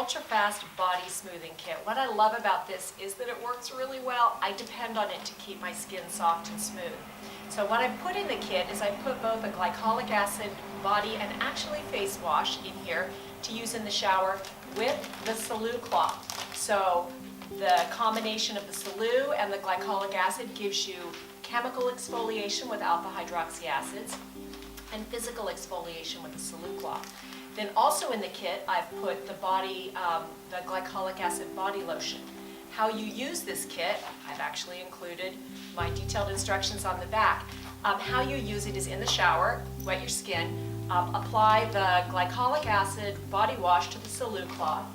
ultra fast body smoothing kit. What I love about this is that it works really well. I depend on it to keep my skin soft and smooth. So what I put in the kit is I put both a glycolic acid body and actually face wash in here to use in the shower with the Salou cloth. So the combination of the Salou and the glycolic acid gives you chemical exfoliation with alpha hydroxy acids and physical exfoliation with the Salou cloth. Then also in the kit, I've put the glycolic acid body lotion. How you use this kit, I've actually included my detailed instructions on the back. How you use it is in the shower, wet your skin, apply the glycolic acid body wash to the Salou cloth,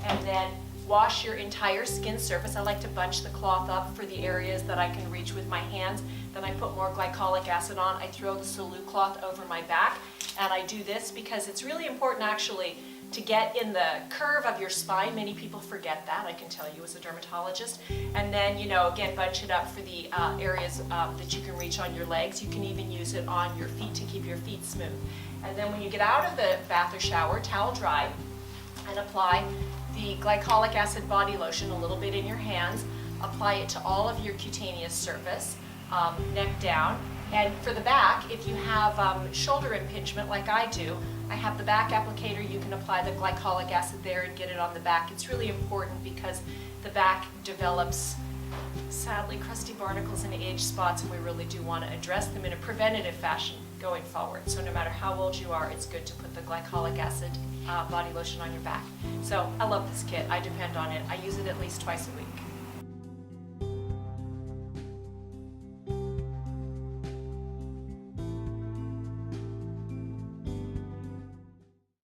and then wash your entire skin surface. I like to bunch the cloth up for the areas that I can reach with my hands. Then I put more glycolic acid on. I throw the Salou cloth over my back, and I do this because it's really important actually to get in the curve of your spine. Many people forget that, I can tell you as a dermatologist. And then, again, bunch it up for the areas that you can reach on your legs. You can even use it on your feet to keep your feet smooth. And then when you get out of the bath or shower, towel dry, and apply the glycolic acid body lotion a little bit in your hands. Apply it to all of your cutaneous surface, neck down. And for the back, if you have shoulder impingement like I do, I have the back applicator. You can apply the glycolic acid there and get it on the back. It's really important because the back develops, sadly, crusty barnacles and age spots, and we really do want to address them in a preventative fashion going forward. So no matter how old you are, it's good to put the glycolic acid body lotion on your back. So I love this kit. I depend on it. I use it at least twice a week.